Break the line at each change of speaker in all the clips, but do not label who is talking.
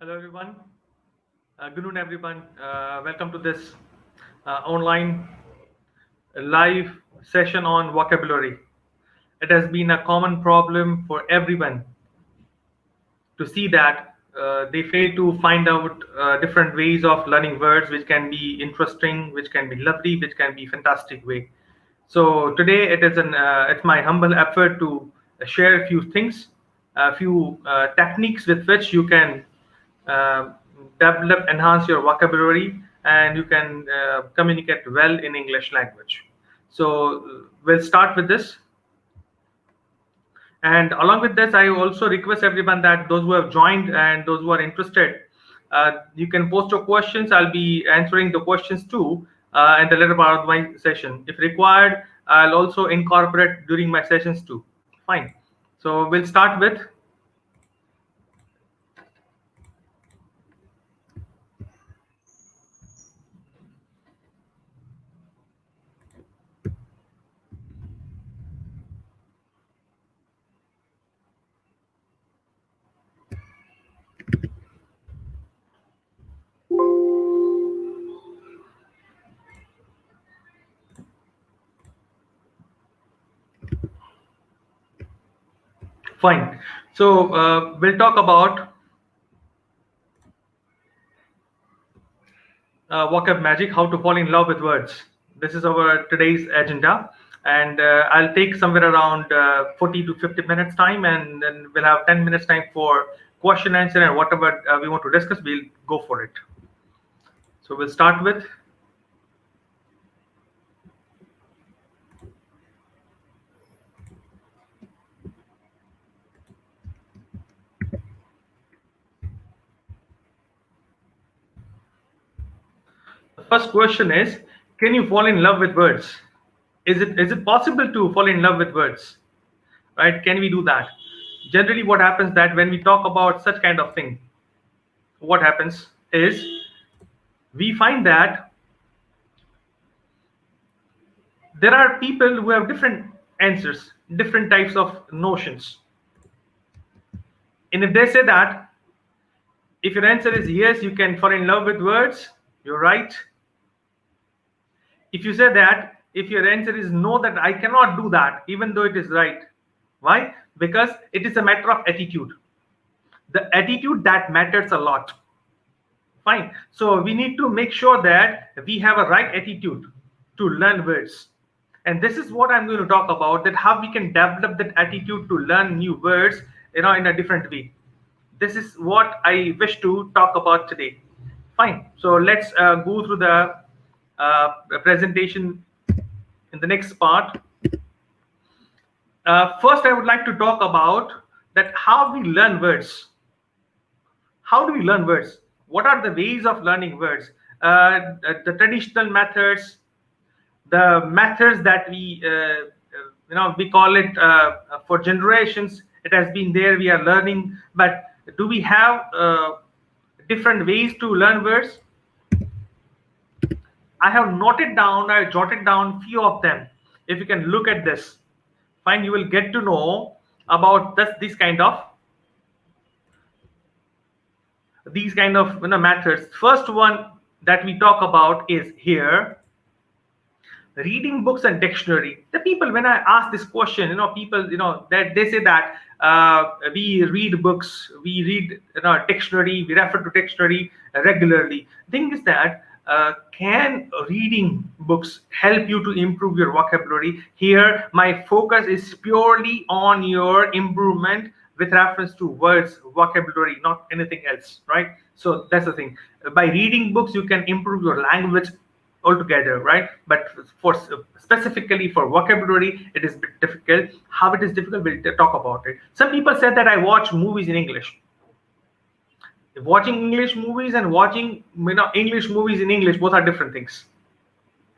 Hello, everyone. Good noon, everyone. Welcome to this online live session on vocabulary. It has been a common problem for everyone to see that they fail to find out different ways of learning words, which can be interesting, which can be lovely, which can be fantastic way. So today it's my humble effort to share a few things, a few techniques with which you can uh, develop, enhance your vocabulary, and you can communicate well in English language. So we'll start with this. And along with this, I also request everyone that those who have joined and those who are interested, you can post your questions. I'll be answering the questions too in the later part of my session. If required, I'll also incorporate during my sessions too. Fine. So we'll start with fine. So we'll talk about Vocab Magic, how to fall in love with words. This is our today's agenda, and I'll take somewhere around 40 to 50 minutes time, and then we'll have 10 minutes time for question answer and whatever we want to discuss. We'll go for it. So we'll start with the first question is: can you fall in love with words? Is it possible to fall in love with words? Right? Can we do that? Generally, what happens that when we talk about such kind of thing, what happens is we find that there are people who have different answers, different types of notions. And if they say that if your answer is yes, you can fall in love with words, you're right. If you say that if your answer is no, that I cannot do that, even though it is right. Why? Because it is a matter of attitude. The attitude that matters a lot. Fine. So we need to make sure that we have a right attitude to learn words. And this is what I'm going to talk about, that how we can develop that attitude to learn new words, in a different way. This is what I wish to talk about today. Fine. So let's go through the presentation in the next part. First, I would like to talk about that how we learn words. How do we learn words? What are the ways of learning words? The traditional methods, the methods that we call it for generations. It has been there. We are learning, but do we have different ways to learn words? I have noted down, I jotted down few of them. If you can look at this, fine, you will get to know about this kind of methods. First one that we talk about is here: reading books and dictionary. The people, when I ask this question, people, that they say that we read books, we read dictionary, we refer to dictionary regularly. Thing is that can reading books help you to improve your vocabulary? Here my focus is purely on your improvement with reference to words, vocabulary, not anything else, right? So that's the thing. By reading books you can improve your language altogether, right? But for specifically for vocabulary, it is a bit difficult. How it is difficult, we'll talk about it. Some people said that I watch movies in English. Watching English movies and watching English movies in English, both are different things,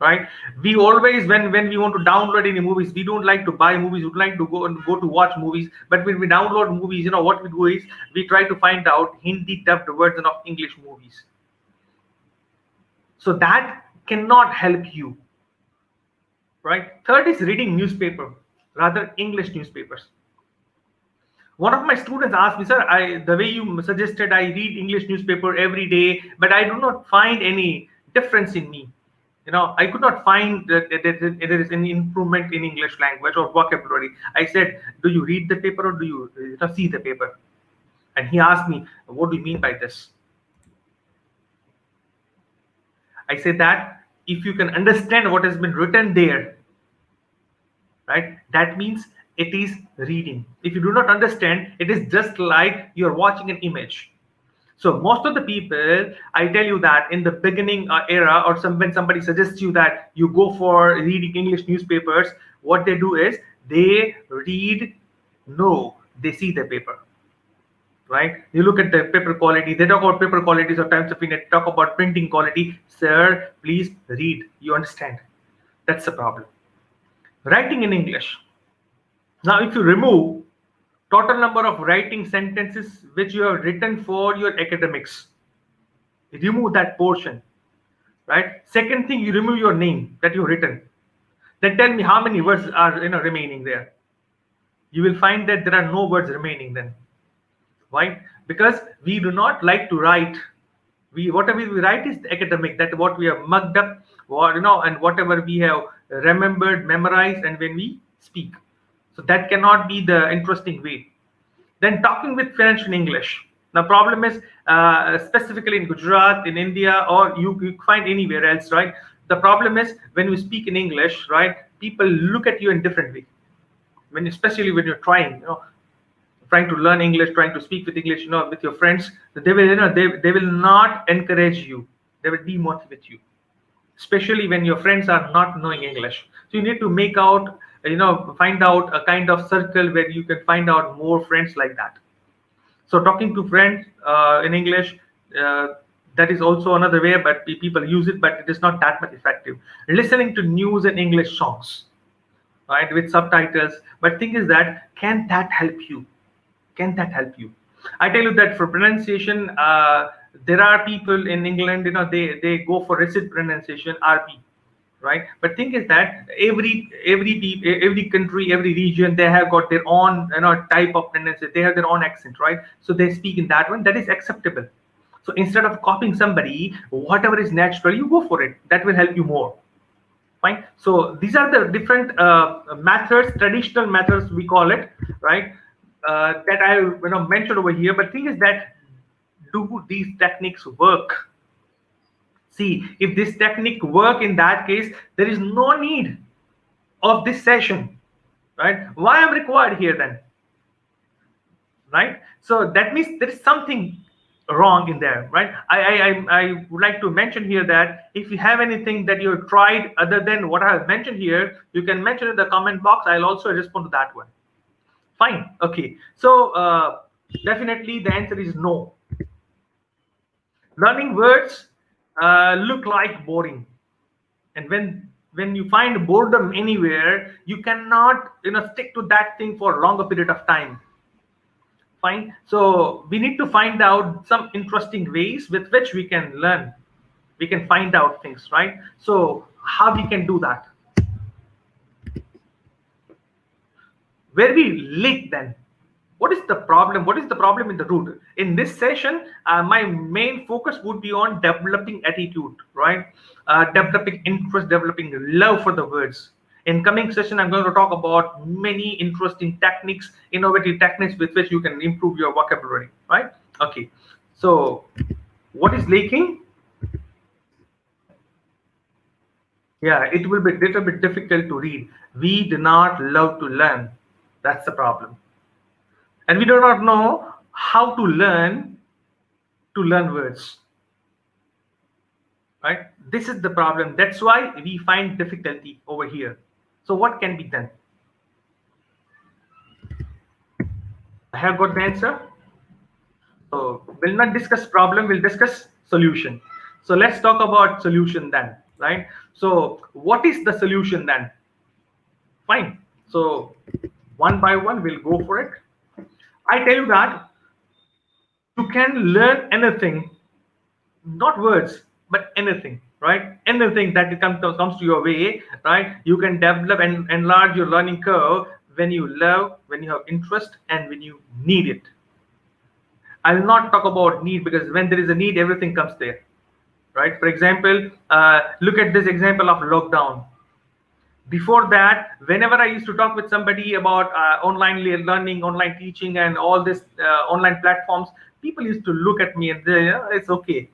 right? We always, when we want to download any movies, we don't like to buy movies, we would like to go to watch movies. But when we download movies, what we do is we try to find out Hindi dubbed version of English movies. So that cannot help you, right? Third is reading newspaper, rather English newspapers. One of my students asked me, sir, the way you suggested, I read English newspaper every day, but I do not find any difference in me. I could not find that there is any improvement in English language or vocabulary. I said, do you read the paper or do you see the paper? And he asked me, what do you mean by this? I said that if you can understand what has been written there, right, that means it is reading. If you do not understand, it is just like you're watching an image. So most of the people, I tell you that in the beginning era, or when somebody suggests you that you go for reading English newspapers, what they do is they read, no, they see the paper, right? You look at the paper quality, they talk about paper qualities of Times of India, talk about printing quality. Sir, please read, you understand. That's the problem. Writing in English. Now, if you remove total number of writing sentences which you have written for your academics, remove that portion, right? Second thing, you remove your name that you've written. Then tell me how many words are remaining there. You will find that there are no words remaining then. Why? Because we do not like to write. Whatever we write is academic, that what we have mugged up, and whatever we have remembered, memorized, and when we speak. So that cannot be the interesting way. Then talking with friends in English. The problem is specifically in Gujarat, in India, or you find anywhere else, right? The problem is when you speak in English, right? People look at you in different way. Especially when you're trying to learn English, trying to speak with English, with your friends, they will, they will not encourage you. They will demotivate you, especially when your friends are not knowing English. So you need to make out, find out a kind of circle where you can find out more friends like that. So talking to friends in English, that is also another way, but people use it, but it is not that much effective. Listening to news and English songs, right, with subtitles. But thing is that, can that help you? Can that help you? I tell you that for pronunciation, there are people in England, they go for recit pronunciation, RP, right? But thing is that every country, every region, they have got their own type of pronunciation. They have their own accent, right? So they speak in that one. That is acceptable. So instead of copying somebody, whatever is natural, you go for it. That will help you more. Fine. So these are the different methods, traditional methods we call it, right? That I mentioned over here. But thing is that, do these techniques work? See, if this technique work, in that case, there is no need of this session, right? Why I'm required here then, right? So that means there is something wrong in there, right? I would like to mention here that if you have anything that you've tried other than what I have mentioned here, you can mention in the comment box. I'll also respond to that one. Fine. Okay. So definitely the answer is no. Learning words look like boring, and when you find boredom anywhere, you cannot stick to that thing for a longer period of time. Fine. So we need to find out some interesting ways with which we can learn. We can find out things, right? So how we can do that? Where we leak then? What is the problem? What is the problem in the root? In this session, my main focus would be on developing attitude, right? Developing interest, developing love for the words. In coming session, I'm going to talk about many interesting techniques, innovative techniques with which you can improve your vocabulary, right? Okay. So what is lacking? Yeah, it will be a little bit difficult to read. We do not love to learn. That's the problem. And we do not know how to learn words, right? This is the problem. That's why we find difficulty over here. So what can be done? I have got the answer. So we'll not discuss problem, we'll discuss solution. So let's talk about solution then, right? So what is the solution then? Fine. So one by one, we'll go for it. I tell you that you can learn anything, not words, but anything, right? Anything that comes to your way, right? You can develop and enlarge your learning curve when you love, when you have interest, and when you need it. I'll not talk about need, because when there is a need, everything comes there, right? For example, look at this example of lockdown. Before that, whenever I used to talk with somebody about online learning, online teaching, and all this online platforms, people used to look at me and say, yeah, it's okay.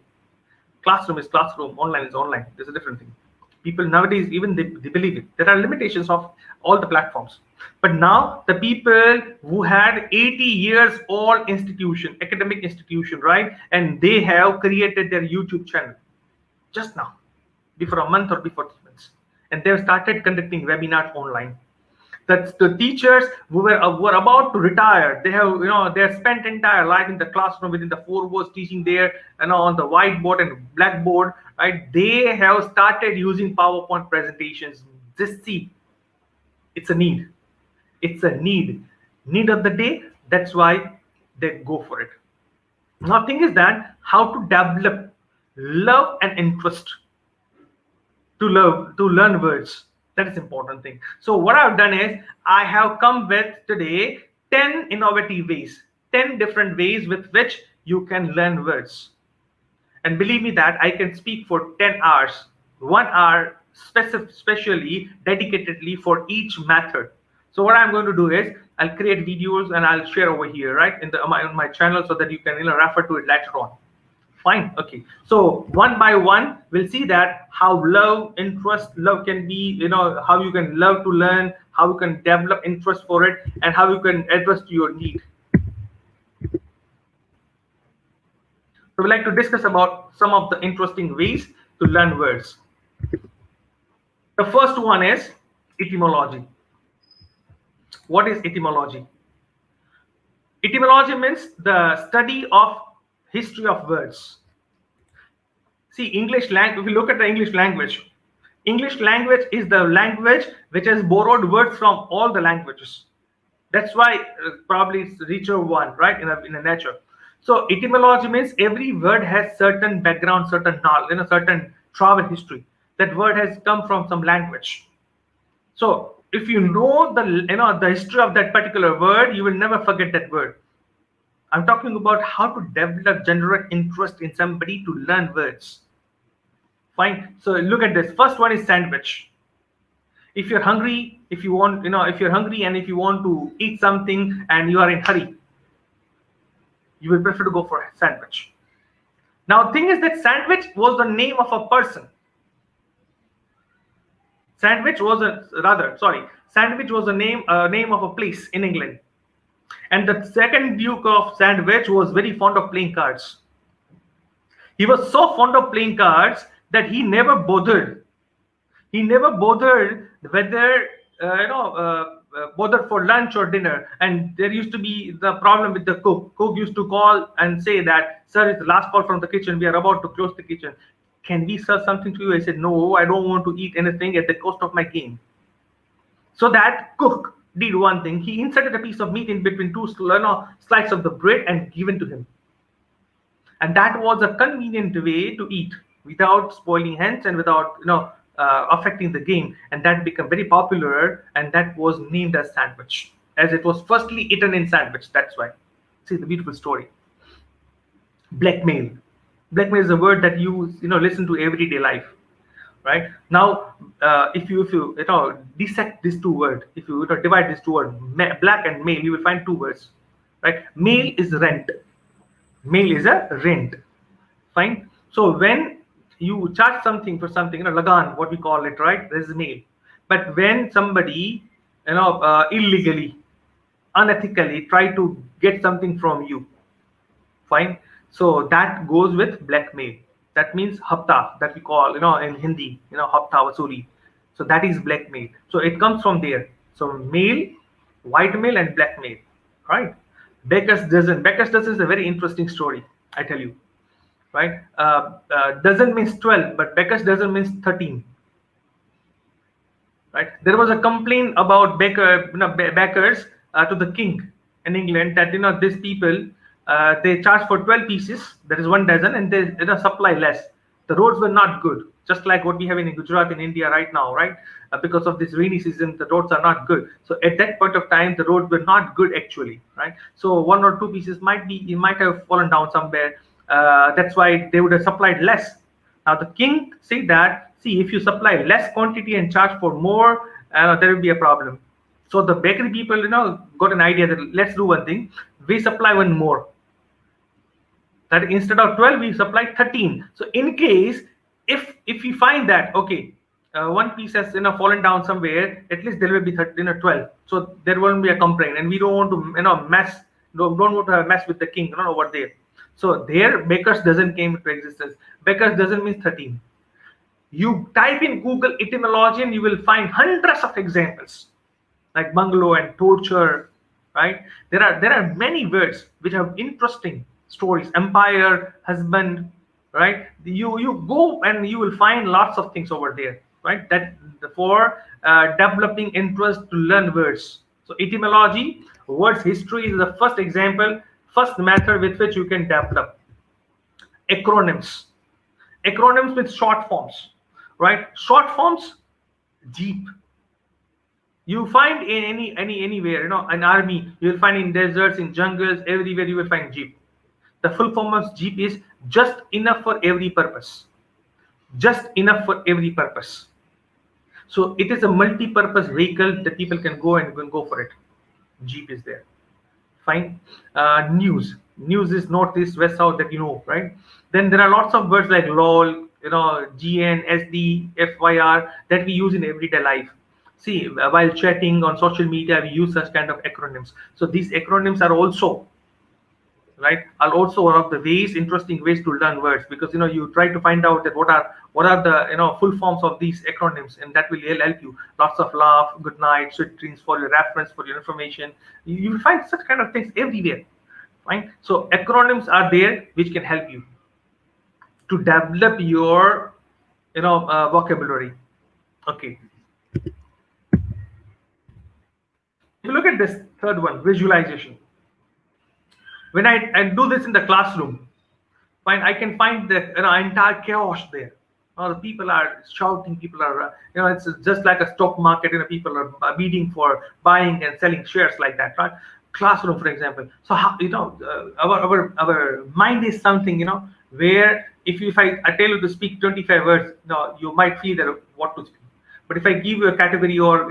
Classroom is classroom, online is online. There's a different thing. People nowadays, even they believe it. There are limitations of all the platforms. But now the people who had 80 years old institution, academic institution, right? And they have created their YouTube channel just now, before a month or before 3 months. And they've started conducting webinars online. That's the teachers who were about to retire. They have, they have spent entire life in the classroom within the four walls teaching there, on the whiteboard and blackboard, right? They have started using PowerPoint presentations. Just see, it's a need. It's a need of the day. That's why they go for it. Now, thing is that how to develop love and interest to learn words. That is important thing. So what I've done is I have come with today 10 innovative ways, 10 different ways with which you can learn words. And believe me that I can speak for 10 hours, 1 hour specially dedicatedly for each method. So what I'm going to do is I'll create videos and I'll share over here, right, in my channel, so that you can refer to it later on. Fine. Okay. So one by one, we'll see that how love can be, how you can love to learn, how you can develop interest for it, and how you can address to your need. So we'd like to discuss about some of the interesting ways to learn words. The first one is etymology. What is etymology? Etymology means the study of history of words. See, English language, if you look at the English language is the language which has borrowed words from all the languages. That's why probably it's richer one, right, in a nature. So etymology means every word has certain background, certain knowledge, certain travel history. That word has come from some language. So if you know the history of that particular word, you will never forget that word. I'm talking about how to develop, generate interest in somebody to learn words. Fine. So look at this. First one is sandwich. If you're hungry, if you're hungry and if you want to eat something and you are in hurry, you will prefer to go for a sandwich. Now, the thing is that sandwich was the name of a person. Sandwich was the name of a place in England. And the second Duke of Sandwich was very fond of playing cards. He was so fond of playing cards that he never bothered. He never bothered whether bothered for lunch or dinner. And there used to be the problem with the cook. Cook used to call and say that, sir, it's the last call from the kitchen. We are about to close the kitchen. Can we serve something to you? I said, no, I don't want to eat anything at the cost of my game. So that cook did one thing. He inserted a piece of meat in between two slices of the bread and given to him. And that was a convenient way to eat without spoiling hands and without affecting the game. And that became very popular, and that was named as sandwich, as it was firstly eaten in sandwich. That's why. See the beautiful story. Blackmail. Blackmail is a word that you listen to everyday life. Right now, if you dissect these two words, if you divide these two words, black and mail, you will find two words. Right? Mail is rent. Mail is a rent. Fine. So when you charge something for something, lagan, what we call it, right? This is mail. But when somebody, illegally, unethically try to get something from you, fine. So that goes with blackmail. That means hafta, that we call, in Hindi, hafta wasuli. So that is blackmail. So it comes from there. So mail, white mail, and blackmail, right? Baker's dozen. Baker's dozen is a very interesting story, I tell you, right? Dozen means 12, but Baker's dozen means 13. Right? There was a complaint about bakers to the king in England that these people they charge for 12 pieces, that is 1 dozen, and they supply less. The roads were not good, just like what we have in Gujarat in India right now, right? Because of this rainy season, the roads are not good. So at that point of time, the roads were not good actually, right? So one or two pieces might have fallen down somewhere. That's why they would have supplied less. Now the king said that, see, if you supply less quantity and charge for more, there will be a problem. So the bakery people, got an idea that let's do one thing. We supply one more, that instead of 12 we supply 13. So in case, if we find that, okay, one piece has fallen down somewhere, at least there will be 13 or 12, so there won't be a complaint, and we don't want to mess, don't want to have mess with the king over there. So there bakers doesn't came into existence. Bakers doesn't mean 13. You type in Google etymology and you will find hundreds of examples, like bungalow and torture, right? There are many words which have interesting stories. Empire, husband, right? You go and you will find lots of things over there, right? That for developing interest to learn words. So etymology, words history is the first example, first method with which you can develop. Acronyms. Acronyms with short forms, right? Short forms, Jeep. You find in anywhere, an army, you will find in deserts, in jungles, everywhere you will find Jeep. The full form of Jeep is just enough for every purpose. Just enough for every purpose. So it is a multi-purpose vehicle that people can go and go for it. Jeep is there. Fine. News. News is north, east, west, south, that right? Then there are lots of words like lol, gn, sd, fyr that we use in everyday life. See, while chatting on social media, we use such kind of acronyms. So these acronyms are also, right, are also one of the interesting ways to learn words, because you try to find out that what are the full forms of these acronyms, and that will help you. Lots of laugh, good night, sweet dreams, for your reference, for your information. You will find such kind of things everywhere. Fine. So acronyms are there which can help you to develop your vocabulary. Okay. If you look at this third one, visualization. When I do this in the classroom, fine, I can find the entire chaos there. The people are shouting, people are, it's just like a stock market. People are bidding for buying and selling shares like that, right? Classroom, for example. So how, our mind is something, where if I tell you to speak 25 words, you might feel that what to speak. But if I give you a category or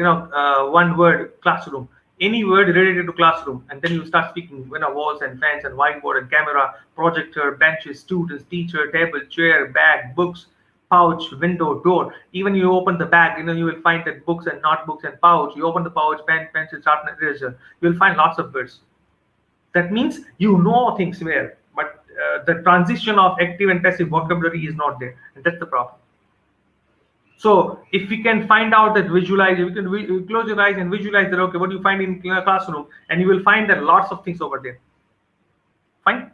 one word, classroom, any word related to classroom, and then you start speaking walls and fans and whiteboard and camera, projector, benches, students, teacher, table, chair, bag, books, pouch, window, door. Even you open the bag, you will find that books and notebooks and pouch. You open the pouch, pen, pencil, sharpener, eraser. You will find lots of words. That means you know things where, but the transition of active and passive vocabulary is not there, and that's the problem. So if we can find out that visualize, you can close your eyes and visualize that, okay, what you find in a classroom, and you will find that lots of things over there. Fine.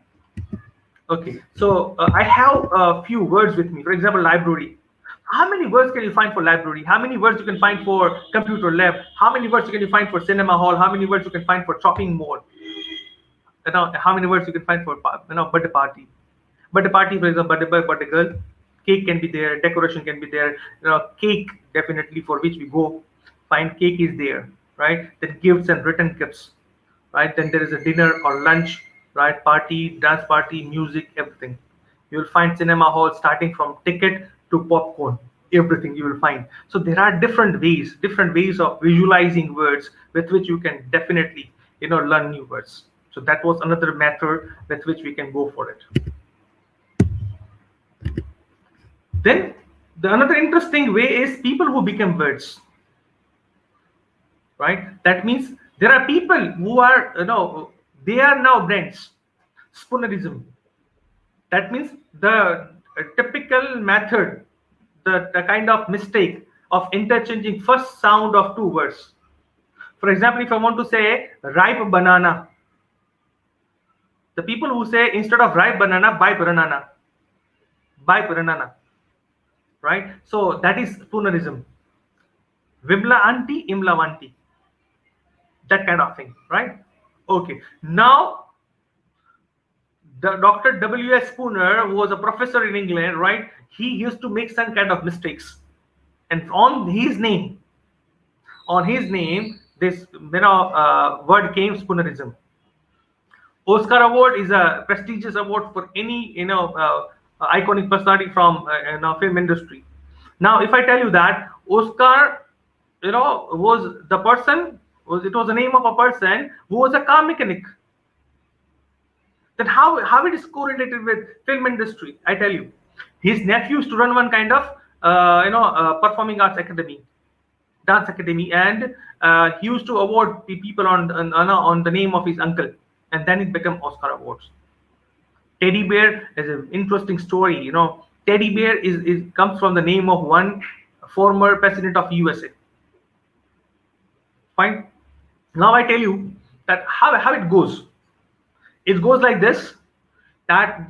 Okay, so I have a few words with me. For example, library. How many words can you find for library? How many words you can find for computer lab? How many words can you find for cinema hall? How many words you can find for shopping mall? How many words you can find for birthday party? Birthday party, for example, birthday girl. Cake can be there, decoration can be there. Cake definitely, for which we go. Find cake is there, right? Then gifts and written gifts, right? Then there is a dinner or lunch, right? Party, dance party, music, everything. You will find cinema hall starting from ticket to popcorn. Everything you will find. So there are different ways of visualizing words with which you can definitely learn new words. So that was another method with which we can go for it. Then another interesting way is people who become words, right? That means there are people who are, they are now brands. Spoonerism. That means the typical method, the kind of mistake of interchanging first sound of two words. For example, if I want to say ripe banana, the people who say instead of ripe banana, buy banana. Right? So that is spoonerism. Vimla auntie, imla vanti. That kind of thing, right? Okay. Now Dr. W.S. Spooner, who was a professor in England, right? He used to make some kind of mistakes, and on his name, this word came Spoonerism. Oscar Award is a prestigious award for any iconic personality from film industry. Now, if I tell you that Oscar, was the person, was the name of a person who was a car mechanic, then how it is correlated with film industry? I tell you, his nephew used to run one kind of performing arts academy, dance academy, and he used to award people on the name of his uncle, and then it became Oscar awards. Teddy bear is an interesting story. Teddy bear is comes from the name of one former president of USA. Fine. Now I tell you that how it goes. It goes like this: that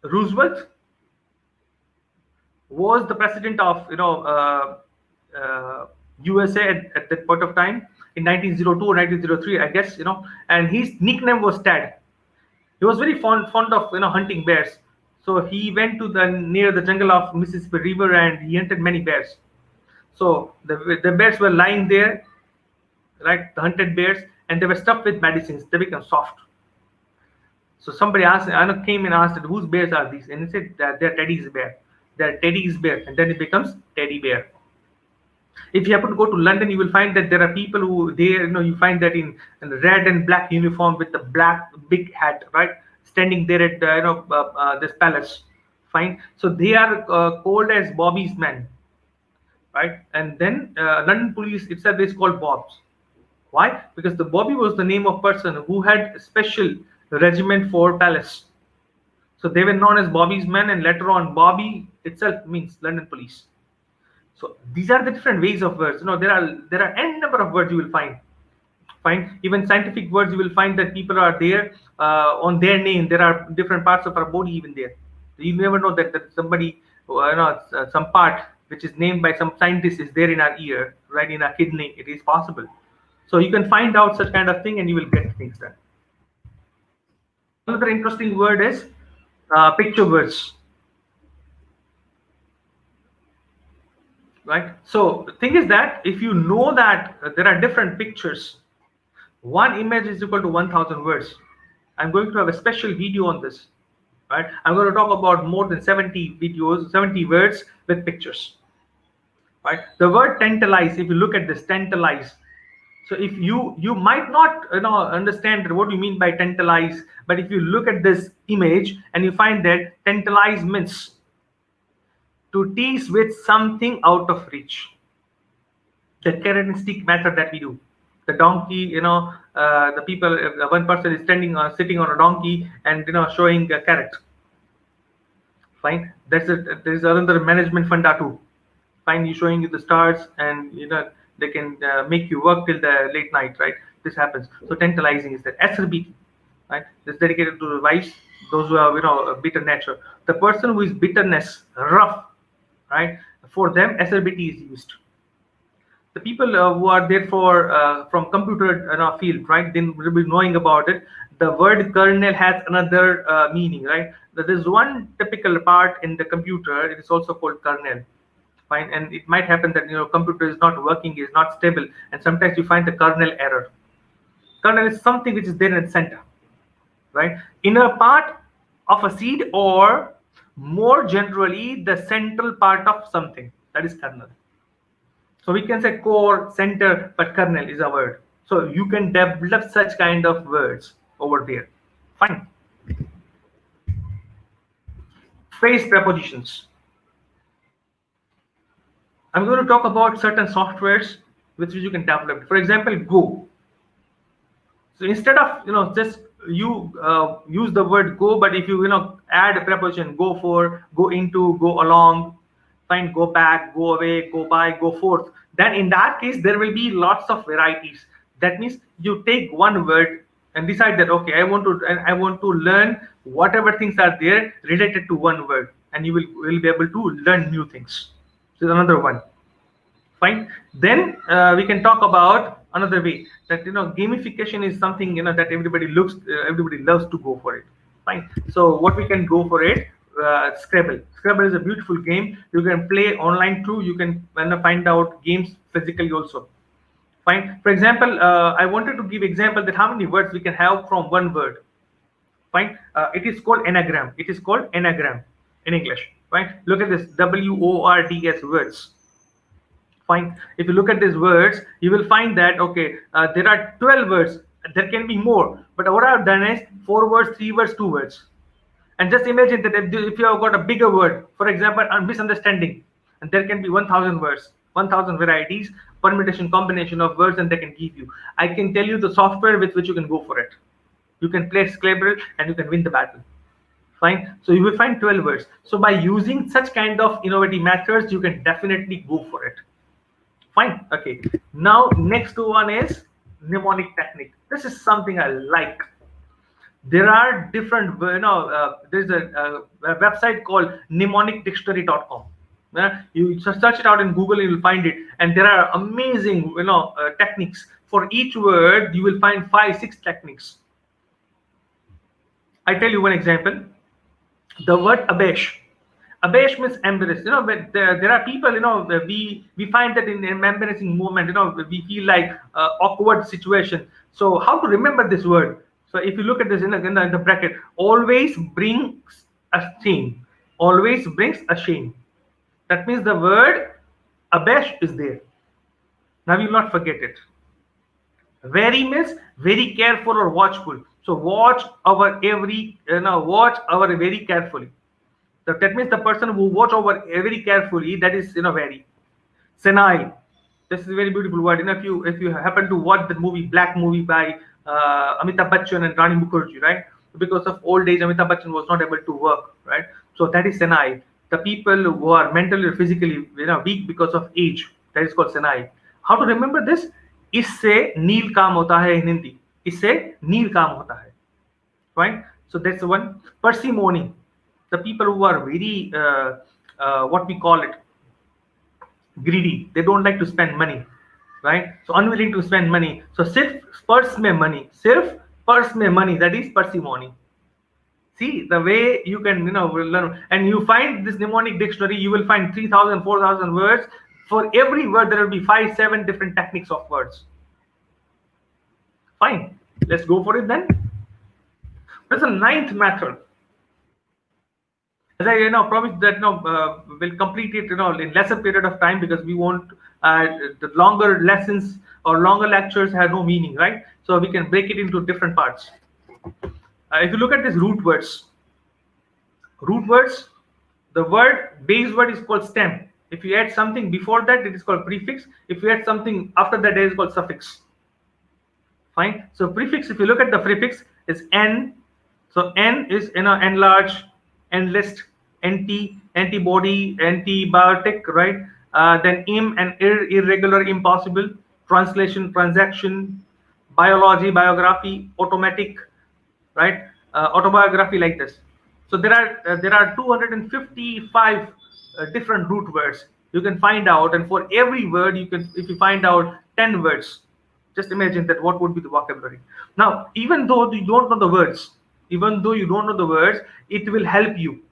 Roosevelt was the president of USA at that point of time in 1902 or 1903, I guess, and his nickname was Ted. He was very fond of hunting bears. So he went to near the jungle of Mississippi River and he hunted many bears. So the bears were lying there, right? The hunted bears, and they were stuffed with medicines. They became soft. So somebody came and asked, whose bears are these? And he said that they're Teddy's bear. They're Teddy's bear, and then it becomes teddy bear. If you happen to go to London, you will find that there are people who you find that in red and black uniform with the black big hat, right, standing there at this palace. Fine. So they are called as Bobby's men, right? And then London police itself is called Bobs. Why? Because the Bobby was the name of person who had a special regiment for palace. So they were known as Bobby's men, and later on Bobby itself means London police. So these are the different ways of words. There are n number of words you will find. Fine. Even scientific words, you will find that people are there on their name. There are different parts of our body even there. You never know that somebody, some part which is named by some scientist is there in our ear, right, in our kidney. It is possible. So you can find out such kind of thing, and you will get things done. Another interesting word is picture words. Right. So the thing is that if you know that there are different pictures, one image is equal to 1,000 words. I'm going to have a special video on this. Right. I'm going to talk about more than 70 videos, 70 words with pictures. Right. The word tantalize. If you look at this, tantalize. So if you might not understand what you mean by tantalize, but if you look at this image and you find that tantalize means to tease with something out of reach. The carrot and stick method that we do. The donkey, the people, one person is sitting on a donkey and showing a carrot. Fine. There's another management funda too. Fine. You showing you the stars, and they can make you work till the late night, right? This happens. So tantalizing is that. Acerbity, right? This dedicated to the wives, those who have a bitter nature. The person who is bitterness, rough, right? For them, acerbity is used. The people who are there from computer field, right? They will be knowing about it. The word kernel has another meaning, right? There is one typical part in the computer. It is also called kernel. Fine, and it might happen that computer is not working, is not stable, and sometimes you find the kernel error. Kernel is something which is there in the center, right? Inner part of a seed, or more generally the central part of something, that is kernel. So we can say core, center, but kernel is a word. So you can develop such kind of words over there. Fine. Phrase prepositions. I'm going to talk about certain softwares with which you can develop. For example, go. So instead of just you use the word go, but if you add a preposition, go for, go into, go along, fine, go back, go away, go by, go forth, then in that case there will be lots of varieties. That means you take one word and decide that, okay, I want to learn whatever things are there related to one word, and you will be able to learn new things. So another one. Fine. Then we can talk about another way that gamification is something that everybody loves to go for it. Fine. So what we can go for it? Scrabble. Scrabble is a beautiful game. You can play online too. You can find out games physically also. Fine. For example, I wanted to give example that how many words we can have from one word. Fine. It is called anagram. It is called anagram in English. Fine. Look at this. WORDS words. Fine. If you look at these words, you will find that okay, there are 12 words. There can be more, but what I've done is 4 words, 3 words, 2 words. And just imagine that if you have got a bigger word, for example, a misunderstanding, and there can be 1,000 words, 1,000 varieties, permutation, combination of words, and they can give you. I can tell you the software with which you can go for it. You can play Scrabble and you can win the battle. Fine. So you will find 12 words. So by using such kind of innovative methods, you can definitely go for it. Fine. Okay. Now next one is mnemonic technique. This is something I like. There are different, there's a website called mnemonicdictionary.com. You just search it out in Google, you will find it, and there are amazing, techniques. For each word, you will find 5-6 techniques. I tell you one example. The word abash. Abash means embarrassed. But there are people, we find that in an embarrassing moment, we feel like awkward situation. So how to remember this word? So if you look at this in the bracket, always brings a shame. Always brings a shame. That means the word abash is there. Now you will not forget it. Very means very careful or watchful. So watch our every, watch our very carefully. So that means the person who watch over very carefully, that is very senile. This is a very beautiful word. If you happen to watch the movie Black movie by Amitabh Bachchan and Rani Mukherjee, right? Because of old age, Amitabh Bachchan was not able to work, right? So that is senile. The people who are mentally or physically weak because of age, that is called senile. How to remember this? इससे नील काम होता है in Hindi. इससे नील काम होता है. Right? So that's the one. Parsimony. The people who are very what we call it, greedy. They don't like to spend money, right? So unwilling to spend money. So sirf purse mein money. Sirf purse mein money. That is parsimony. See the way you can learn, and you find this mnemonic dictionary. You will find 3,000, 4,000 words. For every word, there will be 5-7 different techniques of words. Fine. Let's go for it then. There's a 9th method. As I promised that we'll complete it in lesser period of time, because we want the longer lessons or longer lectures have no meaning, right? So we can break it into different parts. If you look at these root words, the base word is called stem. If you add something before that, it is called prefix. If you add something after that, it is called suffix. Fine. So prefix, if you look at the prefix, is n. So n is enlarge, enlist, antibody, antibiotic, right? Then im and irregular, impossible, translation, transaction, biology, biography, automatic, right? Autobiography, like this. So there are 255 different root words you can find out, and for every word if you find out 10 words, just imagine that what would be the vocabulary. Now, even though you don't know the words, it will help you.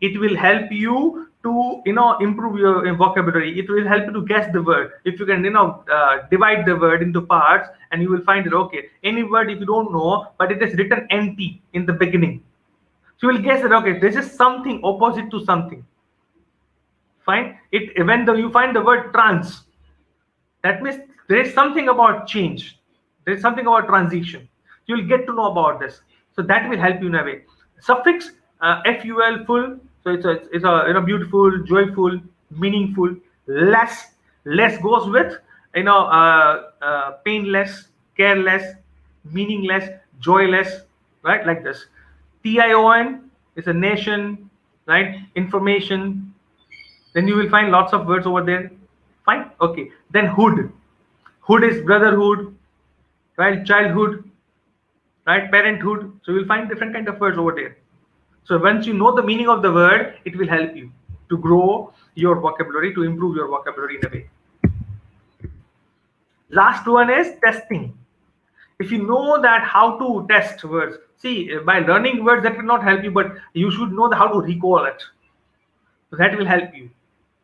It will help you to improve your vocabulary. It will help you to guess the word. If you can divide the word into parts, and you will find it, okay, any word if you don't know but it is written NT in the beginning, so you will guess that okay, this is something opposite to something. Fine. When you find the word trans, that means there is something about change. There is something about transition. You will get to know about this. So that will help you in a way. Suffix, ful, full. So it's a beautiful, joyful, meaningful. Less goes with painless, careless, meaningless, joyless, right? Like this. TION is a nation, right? Information. Then you will find lots of words over there. Fine. Okay. Then hood. Hood is brotherhood, right? Childhood, right? Parenthood. So you will find different kind of words over there. So once you know the meaning of the word, it will help you to grow your vocabulary, to improve your vocabulary in a way. Last one is testing. If you know that how to test words, see, by learning words that will not help you, but you should know how to recall it. So that will help you.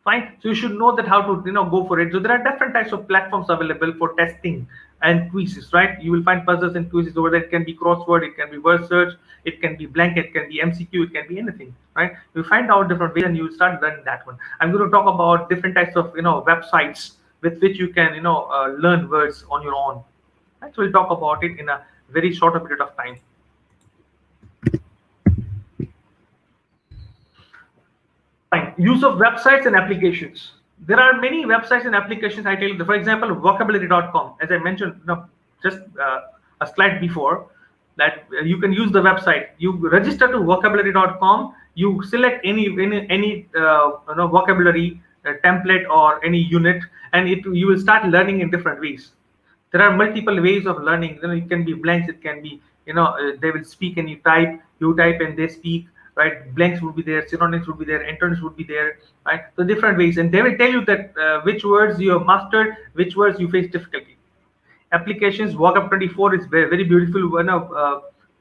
Fine. So you should know that how to go for it. So there are different types of platforms available for testing and quizzes, right? You will find puzzles and quizzes over there. It can be crossword, it can be word search, it can be blank, it can be MCQ, it can be anything, right? You find out different ways and you start learning that one. I'm going to talk about different types of websites with which you can learn words on your own. Right? So we'll talk about it in a very short period of time. Fine. Use of websites and applications. There are many websites and applications. I tell you, for example, vocabulary.com. As I mentioned, just a slide before, that you can use the website. You register to vocabulary.com. You select any vocabulary template or any unit, and you will start learning in different ways. There are multiple ways of learning. It can be blanks. It can be they will speak and you type and they speak, right? Blanks would be there, synonyms would be there, antonyms would be there, right? So different ways, and they will tell you that which words you have mastered, which words you face difficulty. Applications, Vocab 24 is very, very beautiful one of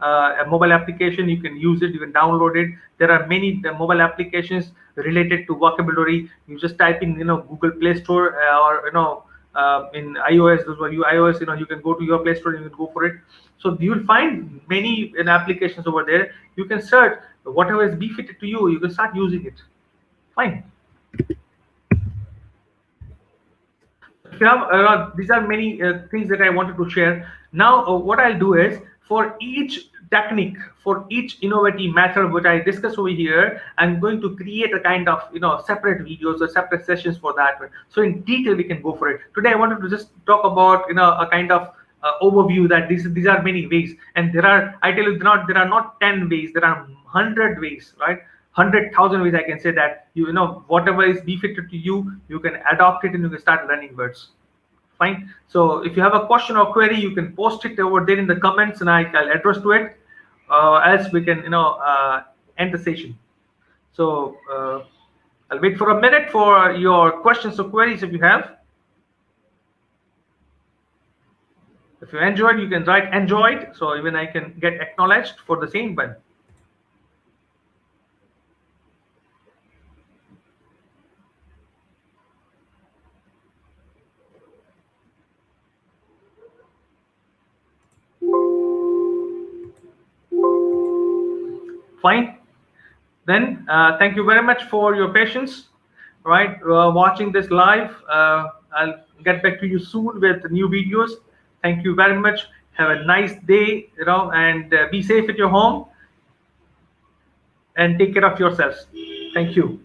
a mobile application. You can use it, you can download it. There are many mobile applications related to vocabulary. You just type in Google Play Store or in iOS, those were you iOS, you can go to your Play Store and you can go for it. So you will find many applications over there. You can search whatever is befitted to you. You can start using it. Fine. If you have these are many things that I wanted to share. Now, what I'll do is, for each technique, for each innovative method which I discuss over here, I'm going to create a kind of separate videos or separate sessions for that one. So in detail we can go for it. Today I wanted to just talk about a kind of overview that these are many ways, and I tell you, there are not 10 ways, there are 100 ways, right? 100,000 ways I can say that whatever is befitted to you, you can adopt it and you can start learning words. Fine. So if you have a question or query, you can post it over there in the comments and I'll address to it. Else we can end the session. So I'll wait for a minute for your questions or queries if you have. If you enjoyed, you can write enjoyed, so even I can get acknowledged for the same one. Fine. Then thank you very much for your patience, right? Watching this live. I'll get back to you soon with new videos. Thank you very much. Have a nice day, and be safe at your home and take care of yourselves. Thank you.